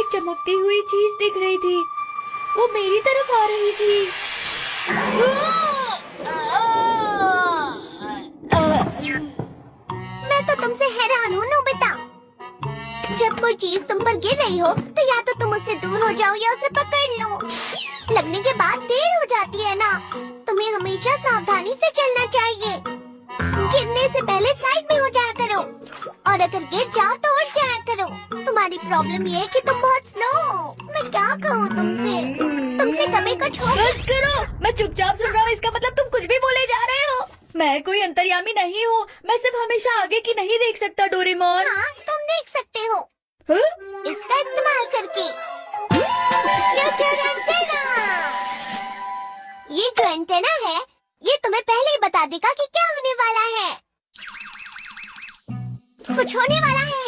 एक चमकती हुई चीज दिख रही थी। वो मेरी तरफ आ रही थी। मैं तो तुमसे हैरान हूँ नोबिता। जब कोई चीज तुम पर गिर रही हो तो या तो तुम उससे दूर हो जाओ या उसे पकड़ लो। लगने के बाद देर हो जाती है ना। तुम्हें हमेशा सावधानी से चलना चाहिए। गिरने से पहले साइड में हो जाया करो और अगर गिर जाओ तो उठ जाया करो। तुम्हारी प्रॉब्लम ये है कि तुम बहुत स्लो हो। मैं क्या कहूँ तुमसे कभी कुछ हो। बस करो, मैं चुपचाप सुन रहा हूँ। इसका मतलब तुम कुछ भी बोले जा रहे हो। मैं कोई अंतर्यामी नहीं हूँ। मैं सिर्फ हमेशा आगे की नहीं देख सकता डोरेमोन। हाँ, तुम देख सकते हो। इसका इस्तेमाल करके। ये जो एंटेना है, ये तुम्हें पहले ही बता देगा कि क्या होने वाला है। कुछ होने वाला है।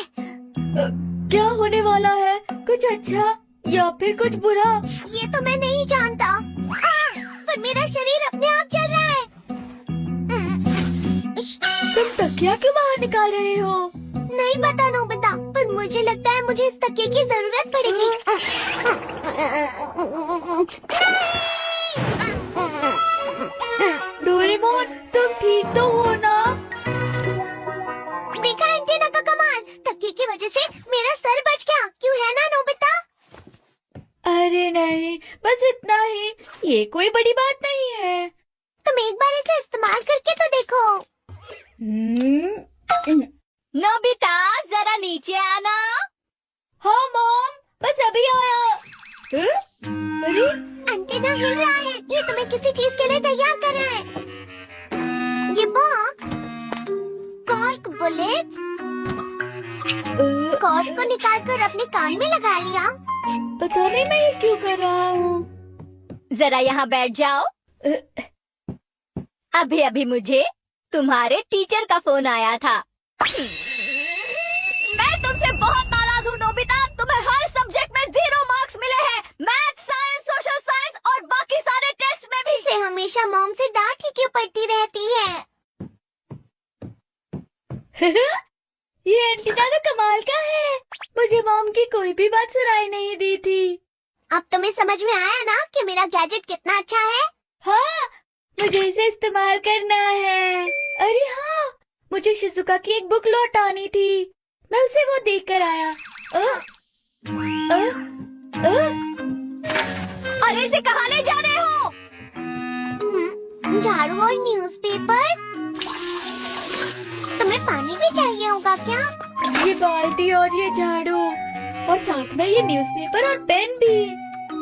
क्या होने वाला है? कुछ अच्छा या फिर कुछ बुरा? ये तो मैं नहीं जानता। पर मेरा शरीर अपने आप चल रहा है। तुम तकिया क्यों बाहर निकाल रहे हो? नहीं पता नोबिता, पर मुझे लगता है मुझे इस तकिए की जरूरत पड़ेगी। डोरेमोन, तुम ठीक तो हो ना? देखा एंटेना का कमाल। तकिए की वजह से मेरा सर बच गया। क्यों है ना नोबिता? अरे नहीं, बस इतना ही। ये कोई बड़ी बात नहीं है। तुम एक बार इसे इस्तेमाल करके तो देखो। नोबिता, जरा नीचे आना। हाँ मॉम, बस अभी आया। अरे एंटेना हिल रहा है। ये तुम्हें किसी चीज के लिए तैयार कर रहा है। ये बॉक्स कॉर्क बुलेट। कॉर्क को निकालकर अपने कान में लगा लिया। पता नहीं मैं ये क्यों कर रहा हूँ। जरा यहाँ बैठ जाओ। अभी अभी मुझे तुम्हारे टीचर का फोन आया था। मैं तुमसे बहुत नाराज हूँ नोबिता। तुम्हें हर सब्जेक्ट में 0 मार्क्स मिले हैं। मैथ, साइंस, सोशल साइंस और बाकी सारे टेस्ट में भी। इसे हमेशा मॉम से डांट ही क्यों पड़ती रहती है? ये एंटीना तो कमाल का है। मुझे मॉम की कोई भी बात सुनाई नहीं दी थी। अब तुम्हें समझ में आया ना कि मेरा गैजेट कितना अच्छा है? हाँ, मुझे इसे इस्तेमाल करना है। अरे हाँ, मुझे शिजुका की एक बुक लौटानी थी। मैं उसे वो देख कर आया। और इसे कहाँ ले जा रहे हो? झाड़ू और न्यूज़पेपर। तुम्हें पानी भी चाहिए होगा क्या? ये बाल्टी और ये झाड़ू और साथ में ये न्यूज़पेपर और पेन भी।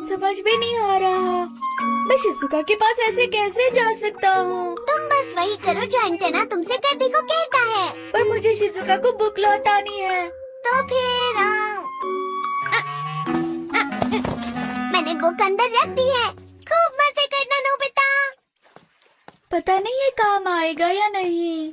समझ में नहीं आ रहा, मैं शिजुका के पास ऐसे कैसे जा सकता हूँ? तुम बस वही करो जो एंटेना तुमसे करने को कहता है। पर मुझे शिजुका को बुक लौटानी है। तो फिर मैंने बुक अंदर रख दी है। खूब मजे करना नोबिता। पता नहीं ये काम आएगा या नहीं।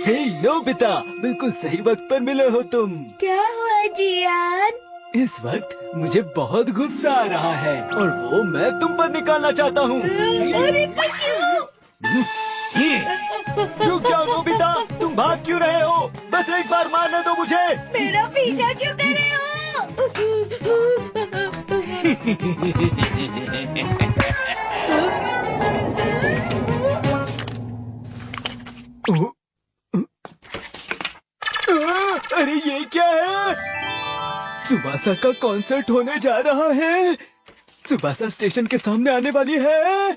हे नोबिता, बिल्कुल सही वक्त पर मिले हो तुम। क्या हुआ जियान? इस वक्त मुझे बहुत गुस्सा आ रहा है और वो मैं तुम पर निकालना चाहता हूँ। अरे पर क्यों? रुक जाओ नोबिता, तुम भाग क्यों रहे हो? बस एक बार मारने दो मुझे। मेरा पीछा क्यों कर रहे हो? अरे ये क्या है? त्सुबासा का कॉन्सर्ट होने जा रहा है। त्सुबासा स्टेशन के सामने आने वाली है।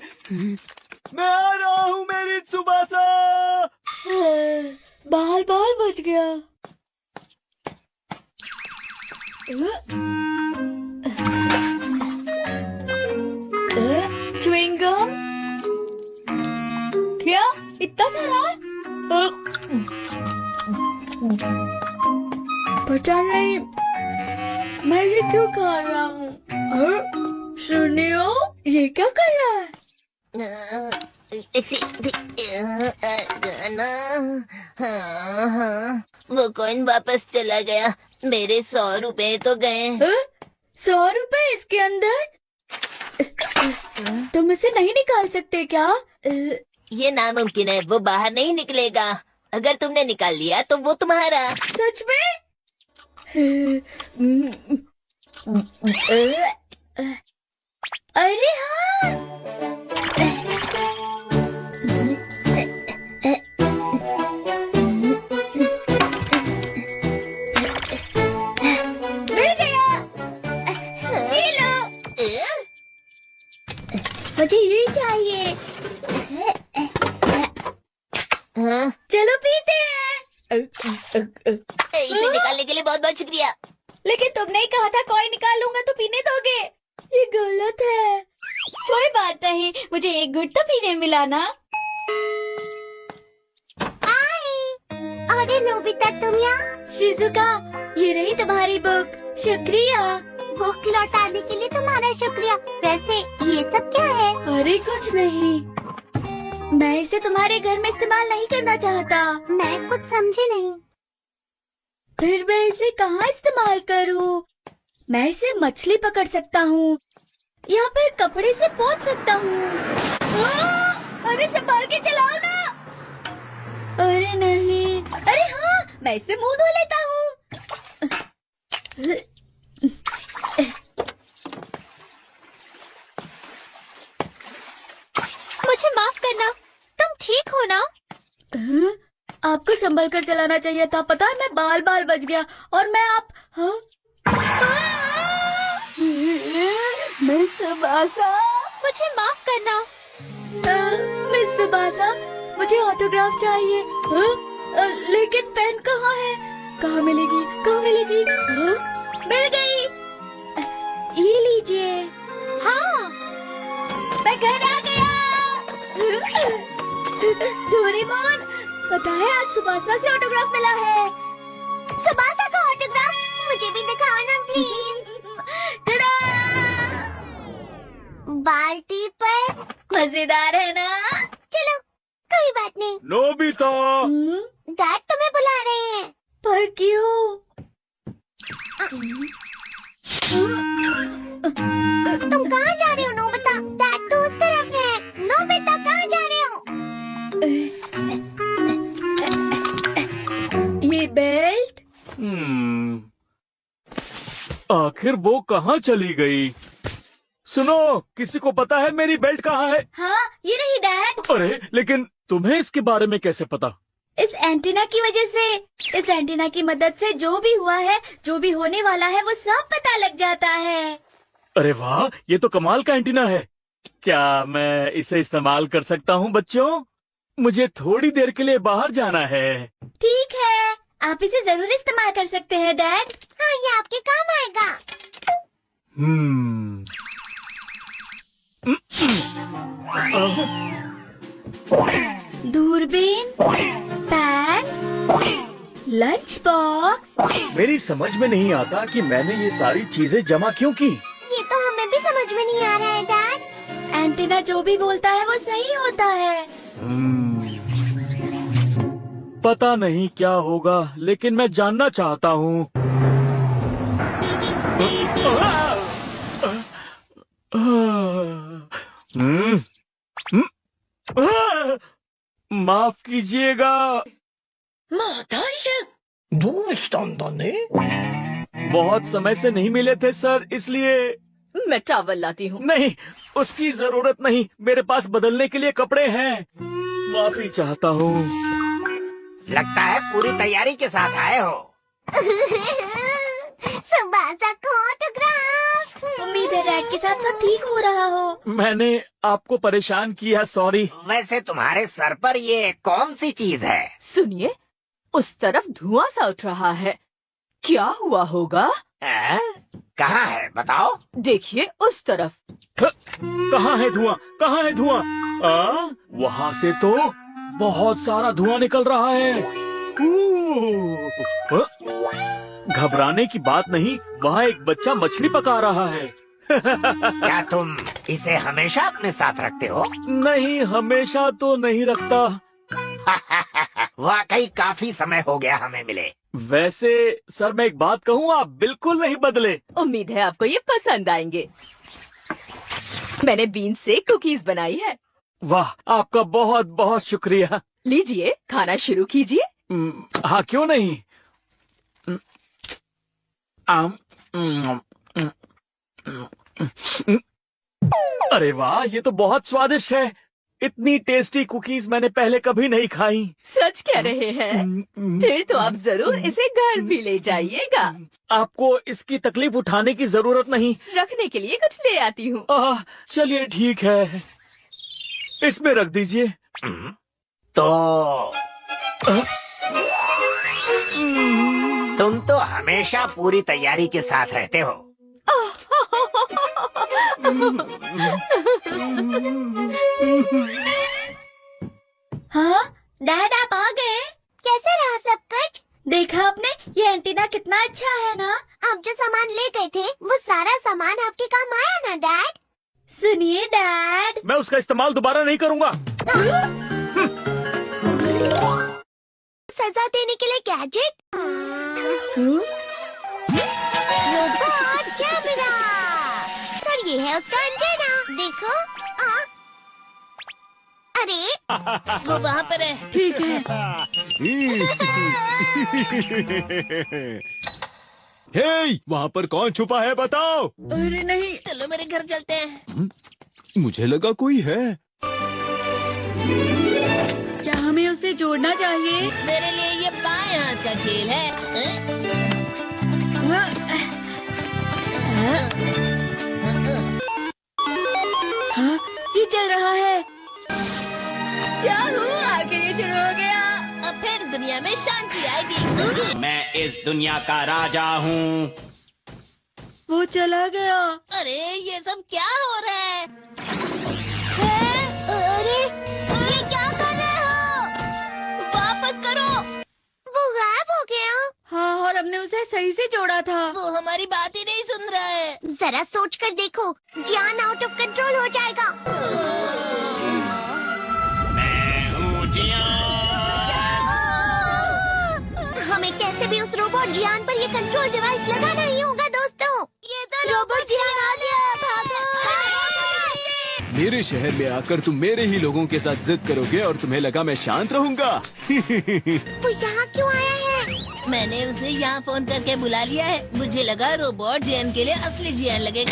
मैं आ रहा हूँ मेरी त्सुबासा। बाल बच गया। च्युइंगम? क्या इतना सारा? पता नहीं मैं ये क्यों खा रहा हूँ। सुनियो, ये क्या कर रहा है? वो कौन वापस चला गया? मेरे 100 रुपए तो गए। 100 रुपए इसके अंदर? तुम इसे नहीं निकाल सकते क्या? ये नामुमकिन है, वो बाहर नहीं निकलेगा। अगर तुमने निकाल लिया तो वो तुम्हारा। सच में? अरे हाँ, मिल गया। ये लो, मुझे ये चाहिए। हाँ? चलो पीते हैं। इसे निकालने के लिए बहुत बहुत शुक्रिया। लेकिन तुमने ही कहा था कोई निकाल लूंगा तो पीने दोगे। ये गलत है। कोई बात नहीं, मुझे एक घुट तो पीने मिला ना। अरे नोबिता, तुम यहाँ? शिजुका, ये रही तुम्हारी बुक। शुक्रिया। बुक लौटाने के लिए तुम्हारा शुक्रिया। वैसे ये सब क्या है? अरे कुछ नहीं, मैं इसे तुम्हारे घर में इस्तेमाल नहीं करना चाहता। मैं कुछ समझी नहीं। फिर मैं इसे कहाँ इस्तेमाल करूँ? मैं इसे मछली पकड़ सकता हूँ या फिर कपड़े से पोंछ सकता हूँ। अरे संभाल के चलाओ ना। अरे नहीं, अरे हाँ, मैं इससे मुंह धो लेता हूँ। मुझे माफ करना, तुम ठीक हो ना? आपको संभल कर चलाना चाहिए था। पता है, मैं बाल बाल बच गया और मैं आप। हाँ? मिस सुबासा, मुझे माफ करना। मिस सुबासा, मुझे ऑटोग्राफ चाहिए। लेकिन पेन कहाँ है? कहाँ मिलेगी? कहाँ मिलेगी? मिल गई। ये लीजिए। हाँ, मैं घर आ गया। डोरेमोन, पता है आज सुबासा से ऑटोग्राफ मिला है। सुबासा का ऑटोग्राफ मुझे भी दिखाओ ना प्लीज। बाल्टी पर। मजेदार है ना? चलो, कोई बात नहीं। नोबिता, डैड तुम्हें बुला रहे हैं। पर क्यों? तुम कहाँ जा रहे हो नोबिता? डैड तो उस तरफ है। नोबिता, कहाँ जा रहे हो? ये बेल्ट? आखिर वो कहाँ चली गई? सुनो, किसी को पता है मेरी बेल्ट कहाँ है? हाँ, ये रही डैड। अरे, लेकिन तुम्हें इसके बारे में कैसे पता? इस एंटीना की वजह से, इस एंटीना की मदद से जो भी हुआ है, जो भी होने वाला है, वो सब पता लग जाता है। अरे वाह, ये तो कमाल का एंटीना है। क्या मैं इसे इस्तेमाल कर सकता हूँ बच्चों? मुझे थोड़ी देर के लिए बाहर जाना है। ठीक है, आप इसे जरूर इस्तेमाल कर सकते हैं डैड। हाँ, ये आपके काम आएगा। दूरबीन, पैक्स, लंच बॉक्स। मेरी समझ में नहीं आता कि मैंने ये सारी चीजें जमा क्यों की। ये तो हमें भी समझ में नहीं आ रहा है डैड। एंटीना जो भी बोलता है वो सही होता है। पता नहीं क्या होगा, लेकिन मैं जानना चाहता हूँ। माफ कीजिएगा। まあ大変。どうしたんだね。 बहुत समय से नहीं मिले थे सर, इसलिए। मैं चावल लाती हूँ। नहीं, उसकी जरूरत नहीं, मेरे पास बदलने के लिए कपड़े हैं। माफी चाहता हूँ। लगता है पूरी तैयारी के साथ आए हो। सुबासा को ऑटोग्राफ। उम्मीद है डैड के साथ सब ठीक हो रहा हो। मैंने आपको परेशान किया, सॉरी। वैसे तुम्हारे सर पर ये कौन सी चीज है? सुनिए, उस तरफ धुआं सा उठ रहा है। क्या हुआ होगा? कहाँ है बताओ? देखिए उस तरफ। कहाँ है धुआं? कहाँ है धुआं? वहाँ से तो बहुत सारा धुआं निकल रहा है। घबराने की बात नहीं, वहाँ एक बच्चा मछली पका रहा है। क्या तुम इसे हमेशा अपने साथ रखते हो? नहीं, हमेशा तो नहीं रखता। वाकई काफी समय हो गया हमें मिले। वैसे सर, मैं एक बात कहूँ, आप बिल्कुल नहीं बदले। उम्मीद है आपको ये पसंद आएंगे। मैंने बीन से कुकीज बनाई है। वाह, आपका बहुत बहुत शुक्रिया। लीजिए, खाना शुरू कीजिए। हाँ, क्यों नहीं। आम, अरे वाह, ये तो बहुत स्वादिष्ट है। इतनी टेस्टी कुकीज मैंने पहले कभी नहीं खाई। सच कह रहे हैं? फिर तो आप जरूर इसे घर भी ले जाइएगा। आपको इसकी तकलीफ उठाने की जरूरत नहीं। रखने के लिए कुछ ले आती हूँ। चलिए ठीक है, इसमें रख दीजिए। तो तुम तो हमेशा पूरी तैयारी के साथ रहते हो। हाँ डैड, आप आ गए? कैसे रहा सब कुछ? देखा आपने, ये एंटीना कितना अच्छा है ना। आप जो सामान ले गए थे वो सारा सामान आपके काम आया ना डैड? सुनिए डैड, मैं उसका इस्तेमाल दोबारा नहीं करूंगा। सजा देने के लिए गैजेट, रोबोट कैमरा, और ये है उसका एंटीना। देखो, अरे वो वहाँ पर है। ठीक है। हे, वहाँ पर कौन छुपा है बताओ। अरे नहीं, चलो मेरे घर चलते हैं। मुझे लगा कोई है। क्या हमें उसे जोड़ना चाहिए? मेरे लिए ये बाएं हाथ का खेल है। हाँ, ये चल रहा है। क्या हुआ? आखिर ये शुरू हो गया। अब फिर दुनिया में शांति आएगी। मैं इस दुनिया का राजा हूँ। वो चला गया। अरे ये सब क्या हो रहा है? अरे ये क्या कर रहे हो? वापस करो। वो गायब हो गया। हाँ, और हमने उसे सही से जोड़ा था। वो हमारी बात ही नहीं सुन रहा है। जरा सोच कर देखो, जियान आउट ऑफ कंट्रोल हो जाएगा। मैं हूँ हमें कैसे भी उस रोबोट जियान पर ये कंट्रोल डिवाइस लगाना ही होगा दोस्तों। ये तो रोबोट जियान आ गया। मेरे शहर में आकर तुम मेरे ही लोगों के साथ जिद करोगे और तुम्हें लगा मैं शांत रहूंगा। वो यहाँ क्यों आया है? मैंने उसे यहाँ फोन करके बुला लिया है। मुझे लगा रोबोट जियान के लिए असली जियान लगेगा।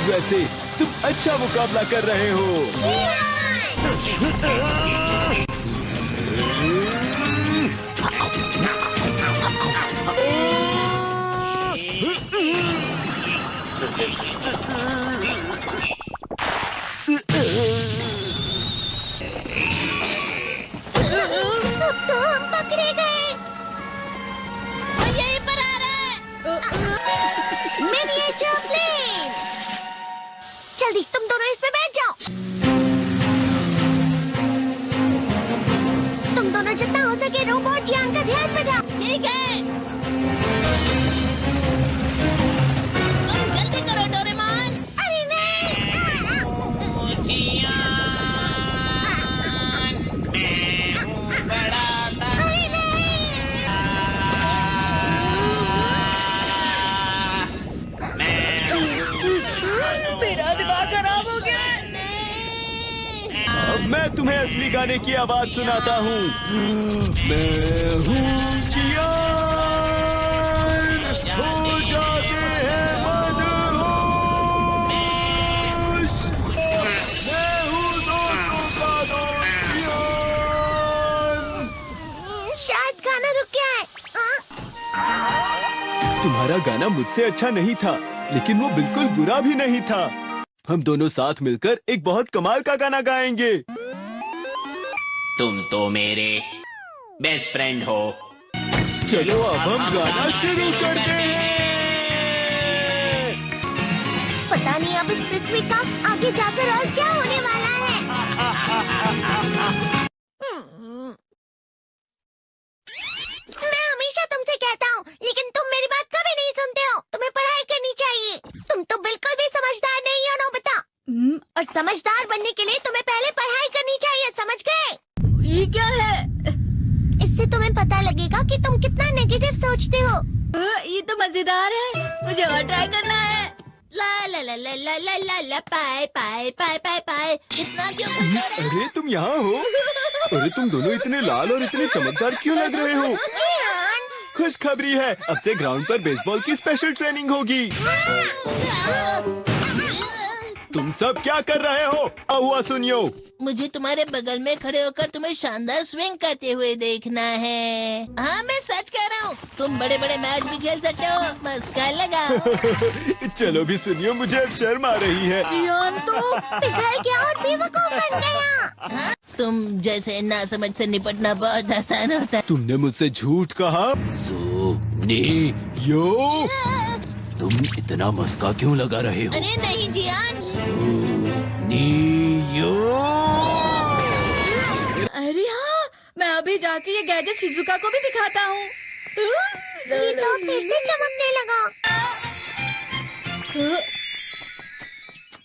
वैसे तुम अच्छा मुकाबला कर रहे हो। अब तो हम पकड़े गए। वो यहीं पर आ रहा है। Miniature plane. जल्दी तुम दोनों इसमें बैठ जाओ। तुम दोनों जितना हो सके रोबोट जियान का ध्यान रखो। ठीक है। तुम जल्दी करो डोरेमोन। अरे नहीं। अरे नहीं। मेरा दिमाग खराब हो गया। अब मैं तुम्हें असली गाने की आवाज सुनाता हूँ। मैं हूँ जियान, हो जाते हैं मदहोश। मैं हूँ दोस्तों का दोस्त जियान। शायद गाना रुक गया है। तुम्हारा गाना मुझसे अच्छा नहीं था, लेकिन वो बिल्कुल बुरा भी नहीं था। हम दोनों साथ मिलकर एक बहुत कमाल का गाना गाएंगे। तुम तो मेरे बेस्ट फ्रेंड हो। चलो अब हम गाना शुरू करते हैं। पता नहीं अब इस पृथ्वी का आगे जाकर और क्या होने वाला है। मैं हमेशा तुमसे कहता हूँ, लेकिन तुम मेरी बात कभी नहीं सुनते हो। तुम्हें पढ़ाई करनी चाहिए। तुम तो बिल्कुल भी समझदार नहीं हो नोबिता। और समझदार बनने के लिए तुम्हें पहले पढ़ाई करनी चाहिए, समझ गए? ये क्या है? इससे तुम्हें पता लगेगा कि तुम कितना नेगेटिव सोचते हो। मजेदार है, मुझे और ट्राई करना है। ला ला ला ला ला ला ला ला पाए पाए पाए पाए पाए। इतना क्यों खुश हो रहे हो? अरे तुम यहाँ हो? अरे तुम दोनों इतने लाल और इतने चमकदार क्यों लग रहे हो? जियान। खुशखबरी है, अब से ग्राउंड पर बेसबॉल की स्पेशल ट्रेनिंग होगी। तुम सब क्या कर रहे हो? हुआ सुनियो। मुझे तुम्हारे बगल में खड़े होकर तुम्हें शानदार स्विंग करते हुए देखना है। हाँ मैं सच कह रहा हूँ, तुम बड़े बड़े मैच भी खेल सकते हो, मस्का लगाओ। चलो भी सुनियो, मुझे अब शर्म आ रही है। जियान तो पिघल गया और बेवकूफ बन गया। हाँ? तुम जैसे नासमझ से निपटना बहुत आसान होता है। तुमने मुझसे झूठ कहा। यो तुम इतना मस्का क्यों लगा रहे हो? अरे नहीं जियान। अरे हाँ, मैं अभी जाके ये गैजेट शिजुका को भी दिखाता हूँ। जी तो फिर से चमकने लगा।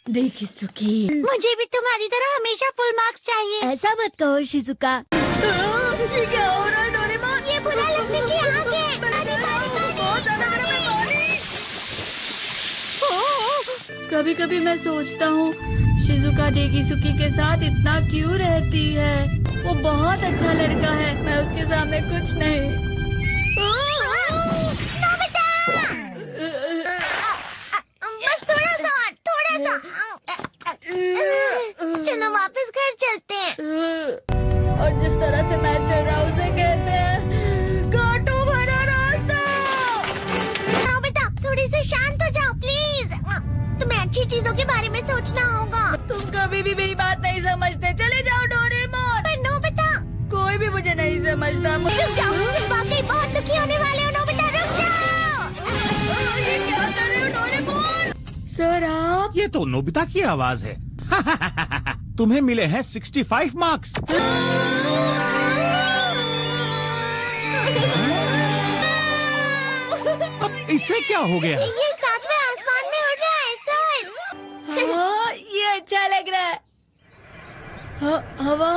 देखी सुखी, मुझे भी तुम्हारी तरह हमेशा फुल मार्क्स चाहिए। ऐसा मत कहो शिजुका। ये क्या हो रहा है डोरेमोन? ये बुरा लगने की आग है। बहुत ज्यादा गर्म है पानी। कभी कभी मैं सोचता हूँ शिजुका डेगिसुकी के साथ इतना क्यों रहती है। वो बहुत अच्छा लड़का है, मैं उसके सामने कुछ नहीं। नोबिता! बस थोड़ा सा। चलो वापस घर चलते हैं। और जिस तरह से मैच चल रहा है उसे कहते हैं कांटों भरा रास्ता। नोबिता थोड़ी सी शांत हो जाओ प्लीज। तुम्हें अच्छी चीजों के बारे में सोचना होगा। तुम कभी भी मेरी बात नहीं समझते। चले जाओ डोरेमोन। पर नोबिता कोई भी मुझे नहीं समझता। रुक जाओ, तुम वाकई बहुत दुखी होने वाले हो। नोबिता रुक जाओ। ये क्या कर रहे हो डोरेमोन? सर आप ये तो नोबिता की आवाज है। तुम्हें मिले हैं 65 मार्क्स। अब इससे क्या हो गया? ये सातवें आसमान में उड़ रहा है सर। हाँ, ये अच्छा लग रहा है। हवा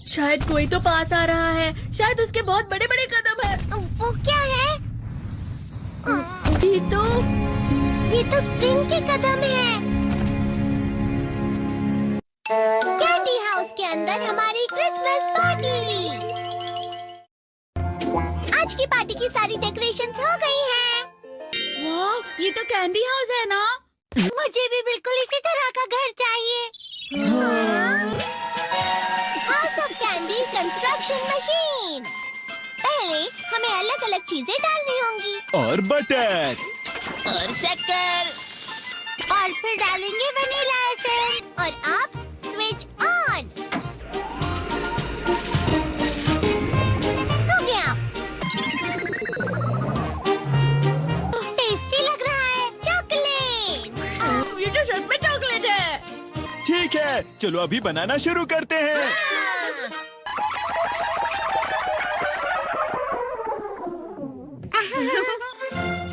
शायद कोई तो पास आ रहा है। शायद उसके बहुत बड़े बड़े कदम है। वो क्या है? ये तो स्प्रिंग के कदम है। कैंडी हाउस के अंदर हमारी क्रिसमस पार्टी। आज की पार्टी की सारी डेकोरेशंस हो गई हैं। वाह, ये तो कैंडी हाउस है ना? मुझे भी बिल्कुल इसी तरह का घर चाहिए। House of candy construction machine. पहले हमें अलग अलग चीजें डालनी होंगी। और बटर और शक्कर। और फिर डालेंगे वनीला एसेंस। और अब स्विच ऑन। हो गया। टेस्टी लग रहा है। चॉकलेट। ये तो सच में चॉकलेट है। ठीक है, चलो अभी बनाना शुरू करते हैं।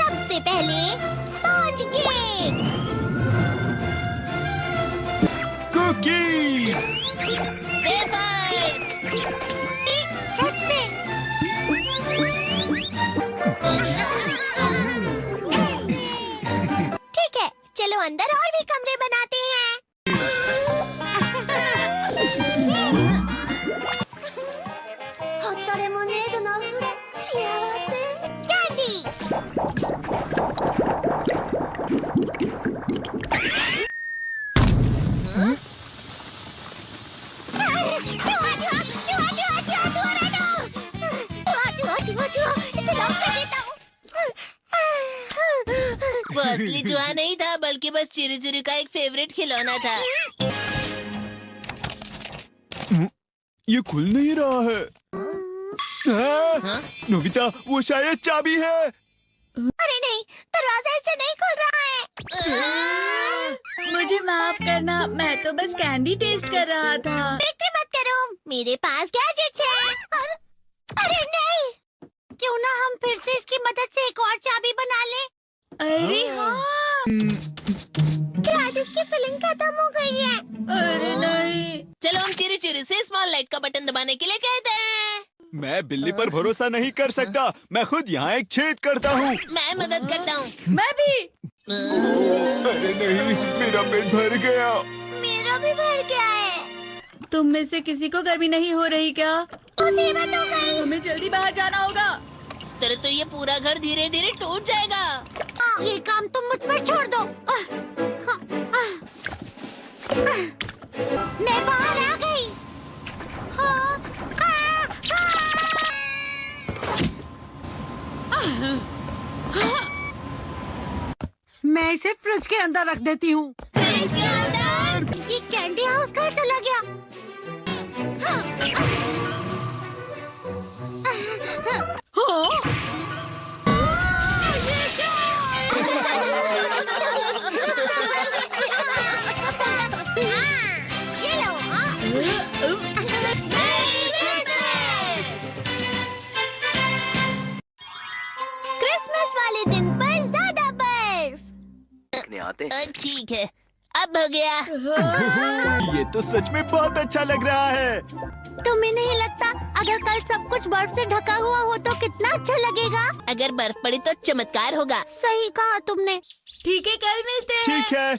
सबसे पहले स्पॉन्ज केक। Cookies, wafers. छत पे। ठीक है, चलो अंदर और भी कमरे बनाते हैं। कैंडी। वो असली जुआ नहीं था, बल्कि बस चिरी चिरी का एक फेवरेट खिलौना था। ये खुल नहीं रहा है। हाँ? नोबिता, वो शायद चाबी है। अरे नहीं, दरवाजा ऐसे नहीं खुल रहा है। मुझे माफ करना, मैं तो बस कैंडी टेस्ट कर रहा था। फिक्र मत करो, मेरे पास गैजेट्स है। अरे नहीं, क्यों ना हम फिर से इसकी मदद से एक और चाबी बना लें। अरे हाँ। शायद इसकी फिलिंग खत्म हो गई है। अरे नहीं। चलो हम चिरी चिरी से स्मॉल लाइट का बटन दबाने के लिए कहते हैं। मैं बिल्ली पर भरोसा नहीं कर सकता। मैं खुद यहाँ एक छेद करता हूँ। मैं मदद करता हूँ। मैं भी। अरे नहीं, मेरा पेट भर गया। मेरा भी भर गया है। तुम में से किसी को गर्मी नहीं हो रही क्या? मुसीबत हो गई। हमें जल्दी बाहर जाना होगा। इस तरह तो ये पूरा घर धीरे धीरे टूट जाएगा। ये काम तुम मुझ पर छोड़ दो। मैं बाहर आ गई। मैं इसे फ्रिज के अंदर रख देती हूँ। फ्रिज के अंदर? ये कैंडी हाउस कहाँ चला गया? ये लो। क्रिसमस वाले दिन पर ज्यादा बर्फ। ठीक है, अब हो गया। ये तो सच में बहुत अच्छा लग रहा है। तुम्हें नहीं लगता अगर कल सब कुछ बर्फ से ढका हुआ हो तो कितना अच्छा लगेगा? अगर बर्फ पड़ी तो चमत्कार होगा। सही कहा तुमने। ठीक है, कल मिलते हैं। ठीक है।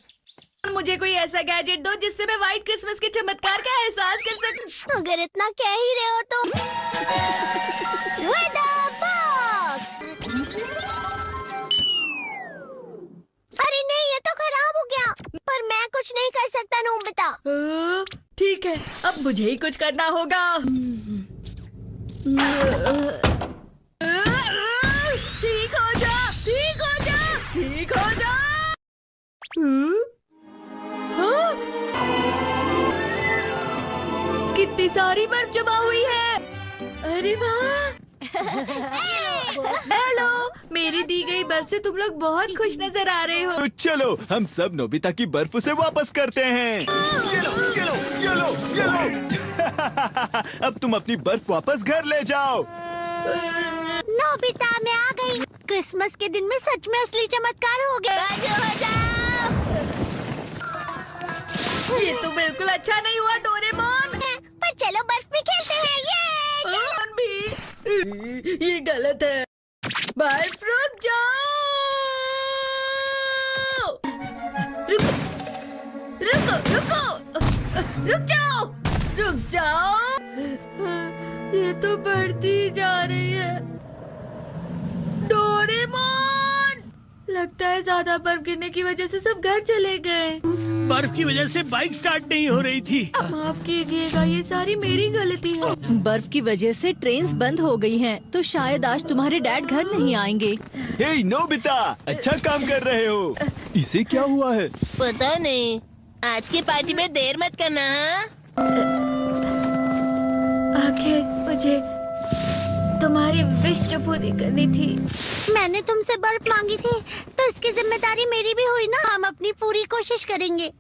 मुझे कोई ऐसा गैजेट दो जिससे मैं व्हाइट क्रिसमस के चमत्कार का एहसास कर सकूं। अगर इतना कह ही रहे हो तो Weather box! अरे नहीं, ये तो खराब हो गया। पर मैं कुछ नहीं कर सकता नोबिता। ठीक है, अब मुझे ही कुछ करना होगा। ठीक हो जा, ठीक हो जा, ठीक हो जा। हाँ? कितनी सारी बर्फ जमा हुई है। अरे वाह। हेलो, मेरी दी गई बर्फ से तुम लोग बहुत खुश नजर आ रहे हो। तो चलो हम सब नोबिता की बर्फ उसे वापस करते हैं। ये लो, ये लो, ये लो, ये लो। अब तुम अपनी बर्फ वापस घर ले जाओ। नोबिता, मैं आ गई। क्रिसमस के दिन में सच में असली चमत्कार हो गया। ये तो बिल्कुल अच्छा नहीं हुआ डोरेमोन। पर चलो बर्फ में खेलते हैं। ये डोरेमोन भी, ये गलत है। बर्फ रुक जाओ। रुको, रुको, रुको, रुक जाओ, रुक जाओ। ये तो बढ़ती जा रही है। डोरेमोन, लगता है ज्यादा बर्फ गिरने की वजह से सब घर चले गए। बर्फ की वजह से बाइक स्टार्ट नहीं हो रही थी। माफ कीजिएगा, ये सारी मेरी गलती है। बर्फ की वजह से ट्रेन्स बंद हो गई हैं, तो शायद आज तुम्हारे डैड घर नहीं आएंगे। हे नोबिता, अच्छा काम कर रहे हो। इसे क्या हुआ है? पता नहीं। आज की पार्टी में देर मत करना। आखिर मुझे तुम्हारी विश जो पूरी करनी थी। मैंने तुमसे बर्फ मांगी थी, तो इसकी जिम्मेदारी मेरी भी हुई ना। हम अपनी पूरी कोशिश करेंगे।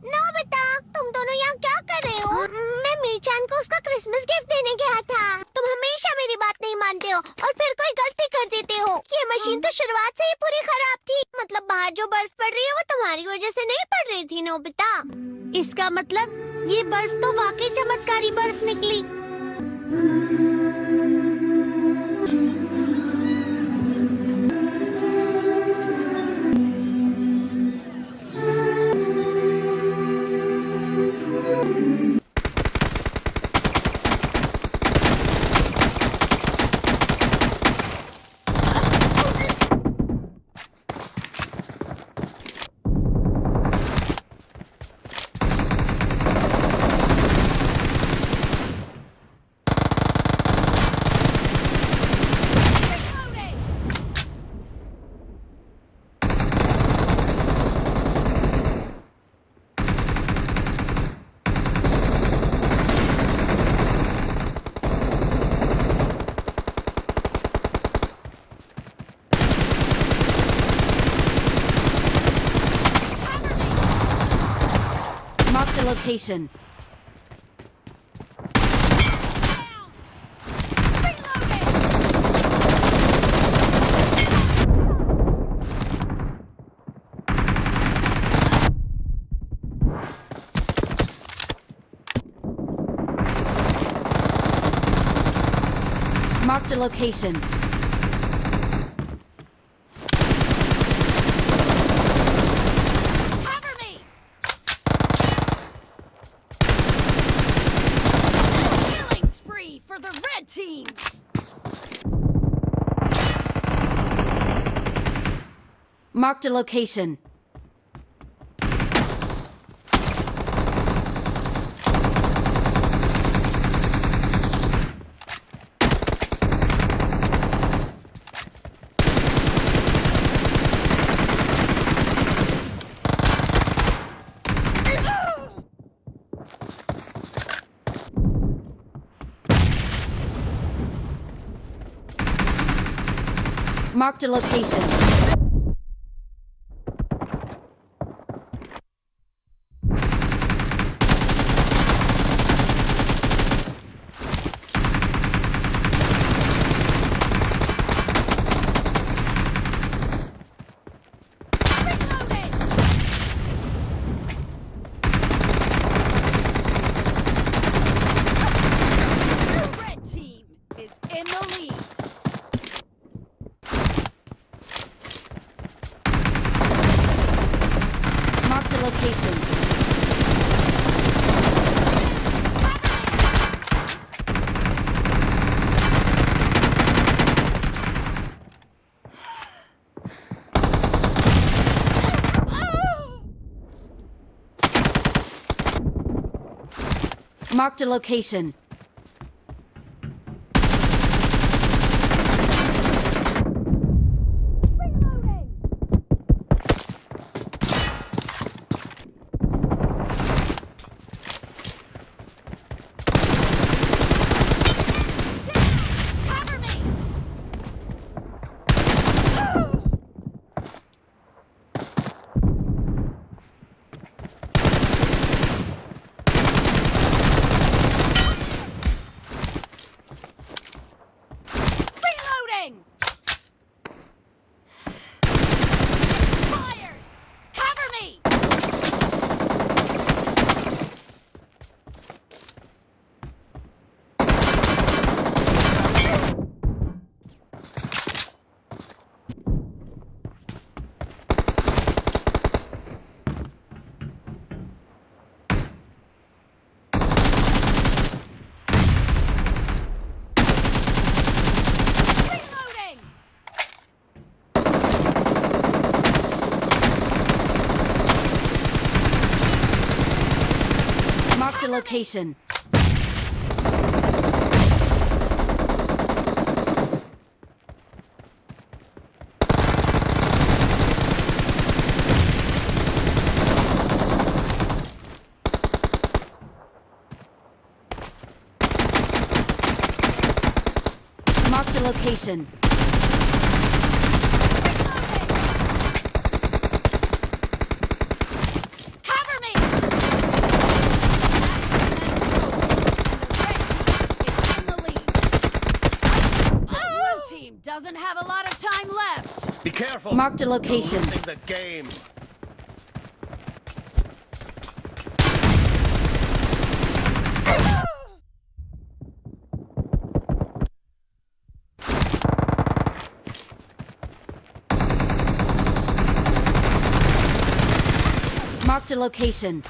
नोबिता, तुम दोनों यहाँ क्या कर रहे हो? मैं मीरचान को उसका क्रिसमस गिफ्ट देने गया था। तुम हमेशा मेरी बात नहीं मानते हो और फिर कोई गलती कर देते हो। ये मशीन तो शुरुआत से ही पूरी खराब थी। मतलब बाहर जो बर्फ पड़ रही है वो तुम्हारी वजह से नहीं पड़ रही थी नोबिता। इसका मतलब ये बर्फ तो वाकई चमत्कारी बर्फ निकली। Mark the location. Marked a location. Cover me! Killing spree for the red team! Marked a location. Marked a location. Marked a location. Marked a location. Marked a location. Doesn't have a lot of time left. Be careful. Marked a location. You're losing the game. Marked a location.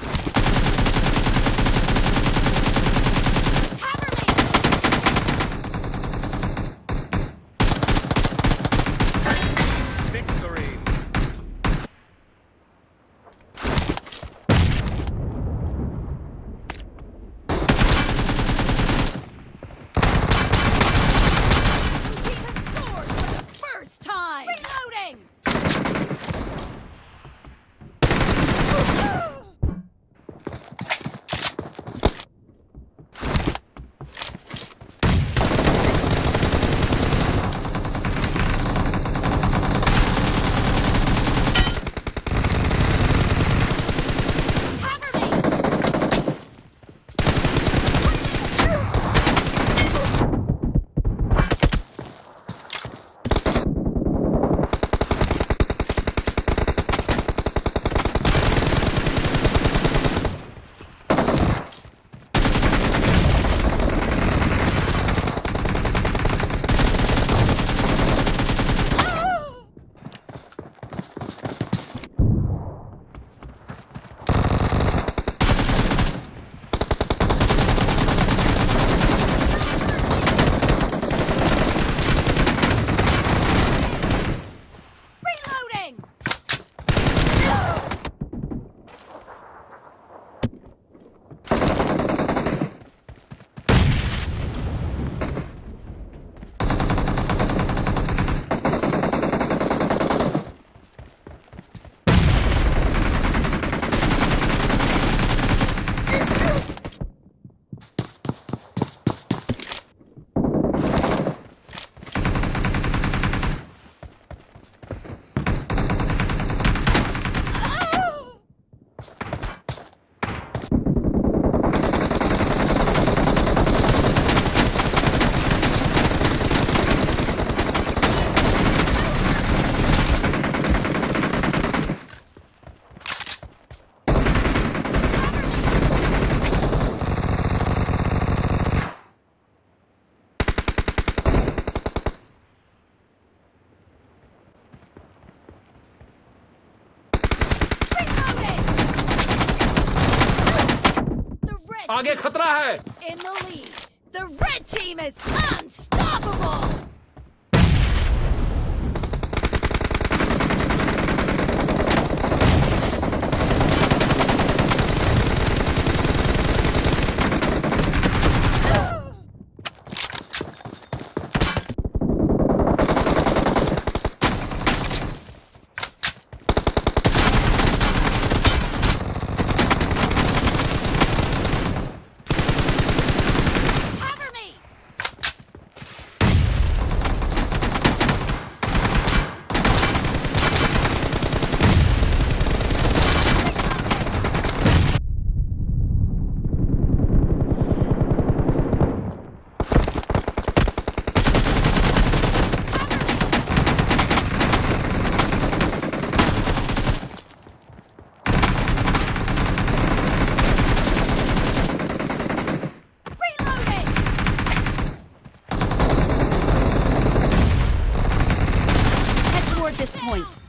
आगे खतरा है। In the lead. The red team is unstoppable. Cover me. Reloading. Head toward this point.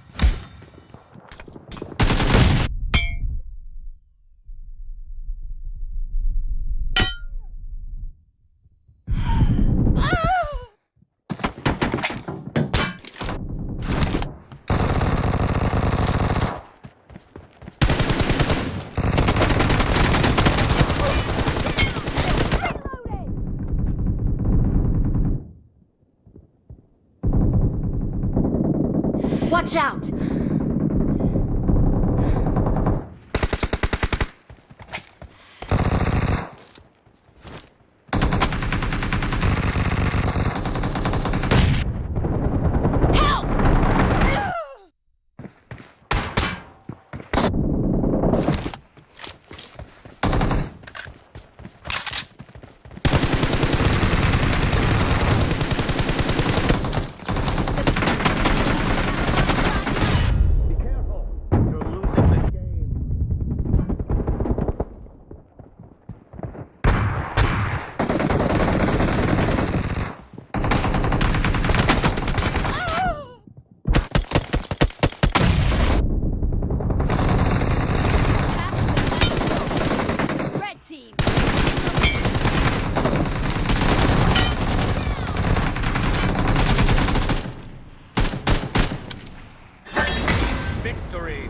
Watch out! Help! Be careful. You're losing the game. Red team. Victory.